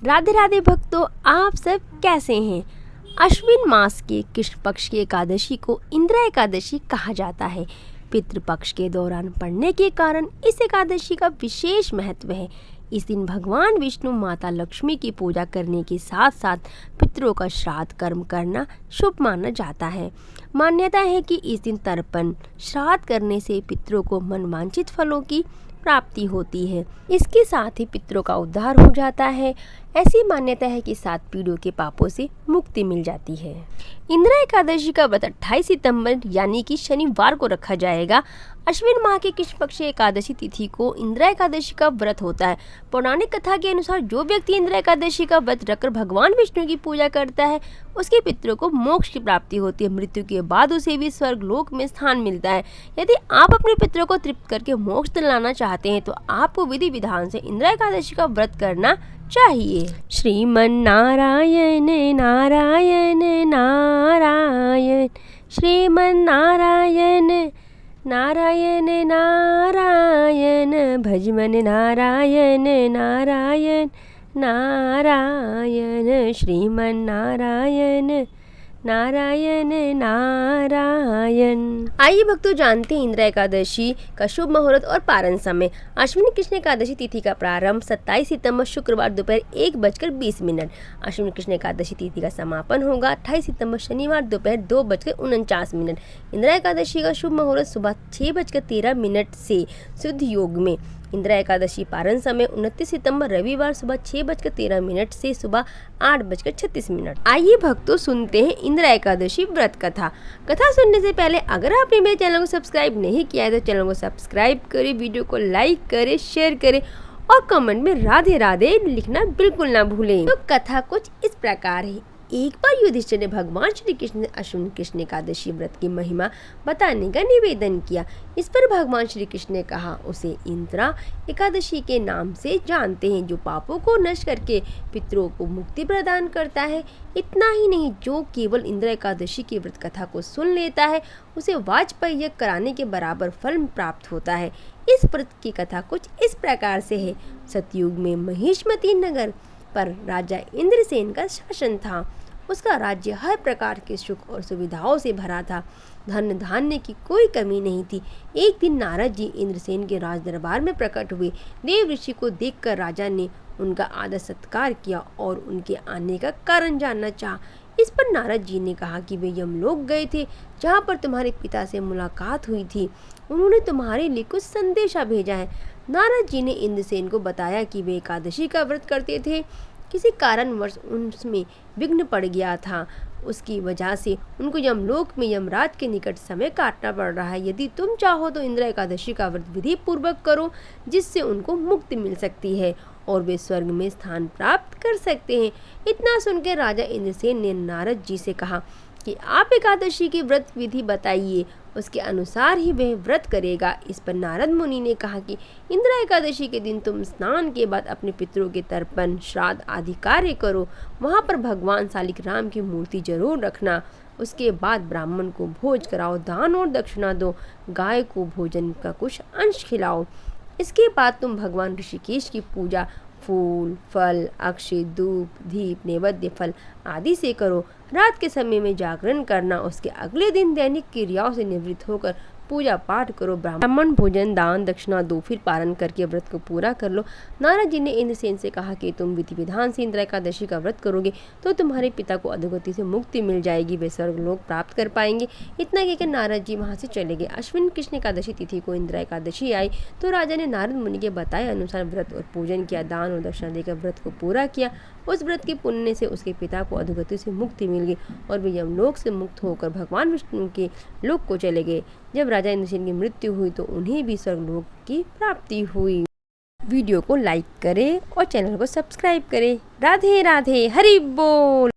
राधे राधे भक्तों, आप सब कैसे हैं। अश्विन मास के कृष्ण पक्ष की एकादशी को इंदिरा एकादशी कहा जाता है। पितृपक्ष के दौरान पड़ने के कारण इस एकादशी का विशेष महत्व है। इस दिन भगवान विष्णु माता लक्ष्मी की पूजा करने के साथ साथ पितरों का श्राद्ध कर्म करना शुभ माना जाता है। मान्यता है कि इस दिन तर्पण श्राद्ध करने से पितरों को मनवांछित फलों की प्राप्ति होती है। इसके साथ ही पितरों का उद्धार हो जाता है। ऐसी मान्यता है कि 7 पीढ़ियों के पापों से मुक्ति मिल जाती है। इंदिरा एकादशी का व्रत 28 सितंबर यानी कि शनिवार को रखा जाएगा। अश्विन माह की कृष्ण पक्ष एकादशी तिथि को इंदिरा एकादशी का व्रत होता है। पौराणिक कथा के अनुसार जो व्यक्ति इंदिरा एकादशी का व्रत रखकर भगवान विष्णु की पूजा करता है उसके पितरों को मोक्ष की प्राप्ति होती है। मृत्यु के बाद उसे भी स्वर्ग लोक में स्थान मिलता है। यदि आप अपने पितरों को तृप्त करके मोक्ष दिलाना चाहते हैं तो आपको विधि विधान से इंदिरा एकादशी का व्रत करना चाहिए। श्रीमन नारायण नारायण नारायण, श्रीमन नारायण नारायण नारायण, भजमन नारायण नारायण नारायण, श्रीमन नारायण नारायण नारायण। आइए भक्तों, जानते हैं इंदिरा एकादशी का शुभ मुहूर्त और पारण समय। अश्विनी कृष्ण एकादशी तिथि का प्रारंभ 27 सितंबर शुक्रवार दोपहर 1:20। अश्विनी कृष्ण एकादशी तिथि का समापन होगा 28 सितंबर शनिवार दोपहर 2:49। इंदिरा एकादशी का शुभ मुहूर्त सुबह 6:13 से शुद्ध योग में। इंदिरा एकादशी पारण समय 29 सितंबर रविवार सुबह 6:13 से सुबह 8:36। आइए भक्तों, सुनते हैं इंदिरा एकादशी व्रत कथा। कथा सुनने से पहले अगर आपने मेरे चैनल को सब्सक्राइब नहीं किया है तो चैनल को सब्सक्राइब करें, वीडियो को लाइक करें, शेयर करें और कमेंट में राधे राधे लिखना बिल्कुल ना भूलें। तो कथा कुछ इस प्रकार है। एक बार युधिष्ठिर ने भगवान श्री कृष्ण ने अश्विन कृष्ण एकादशी व्रत की महिमा बताने का निवेदन किया। इस पर भगवान श्री कृष्ण ने कहा, उसे इंदिरा एकादशी के नाम से जानते हैं, जो पापों को नष्ट करके पितरों को मुक्ति प्रदान करता है। इतना ही नहीं, जो केवल इंदिरा एकादशी की व्रत कथा को सुन लेता है उसे वाजपेयी यज्ञ कराने के बराबर फल प्राप्त होता है। इस व्रत की कथा कुछ इस प्रकार से है। सतयुग में महिष्मती नगर पर राजा इंद्रसेन का शासन था। उसका राज्य हर प्रकार के सुख और सुविधाओं से भरा था। धन धान्य की कोई कमी नहीं थी। एक दिन नारद जी इंद्रसेन के राज दरबार में प्रकट हुए। देव ऋषि को देखकर राजा ने उनका आदर सत्कार किया और उनके आने का कारण जानना चाहा। इस पर नारद जी ने कहा कि वे यमलोक गए थे, जहाँ पर तुम्हारे पिता से मुलाकात हुई थी। उन्होंने तुम्हारे लिए कुछ संदेशा भेजा है। नारद जी ने इंद्रसेन को बताया कि वे एकादशी का व्रत करते थे। किसी कारणवश उनमें विघ्न पड़ गया था। उसकी वजह से उनको यमलोक में यमराज के निकट समय काटना पड़ रहा है। यदि तुम चाहो तो इंदिरा एकादशी का व्रत विधि पूर्वक करो, जिससे उनको मुक्ति मिल सकती है और वे स्वर्ग में स्थान प्राप्त कर सकते हैं। इतना सुनकर राजा इंद्रसेन ने नारद जी से कहा कि आप एकादशी की व्रत विधि बताइए, उसके अनुसार ही वह व्रत करेगा। इस पर नारद मुनि ने कहा कि इंदिरा एकादशी के दिन तुम स्नान के बाद अपने पितरों के तर्पण श्राद्ध आदि कार्य करो। वहाँ पर भगवान शालिक राम की मूर्ति जरूर रखना। उसके बाद ब्राह्मण को भोज कराओ, दान और दक्षिणा दो, गाय को भोजन का कुछ अंश खिलाओ। इसके बाद तुम भगवान ऋषिकेश की पूजा फूल फल अक्षय धूप दीप नैवेद्य फल आदि से करो। रात के समय में जागरण करना। उसके अगले दिन दैनिक क्रियाओं से निवृत्त होकर पूजा पाठ करो, ब्राह्मण भोजन दान दक्षिणा दो, फिर पारण करके व्रत को पूरा कर लो। नारद जी ने इंद्रसेन से कहा कि तुम विधि विधान से इंदिरा एकादशी का व्रत करोगे तो तुम्हारे पिता को अधोगति से मुक्ति मिल जाएगी, वे स्वर्ग लोक प्राप्त कर पाएंगे। इतना कहकर नारद जी वहाँ से चले गए। अश्विन कृष्ण एकादशी तिथि को इंदिरा एकादशी आई तो राजा ने नारद मुनि के बताए अनुसार व्रत और पूजन किया, दान और दक्षिणा देकर व्रत को पूरा किया। उस व्रत के पुण्य से उसके पिता को अधोगति से मुक्ति मिल गई और वे यमलोक से मुक्त होकर भगवान विष्णु के लोक को चले गए। जब राजा इंद्रसेन की मृत्यु हुई तो उन्हें भी स्वर्गलोक की प्राप्ति हुई। वीडियो को लाइक करें और चैनल को सब्सक्राइब करें। राधे राधे, हरि बोल।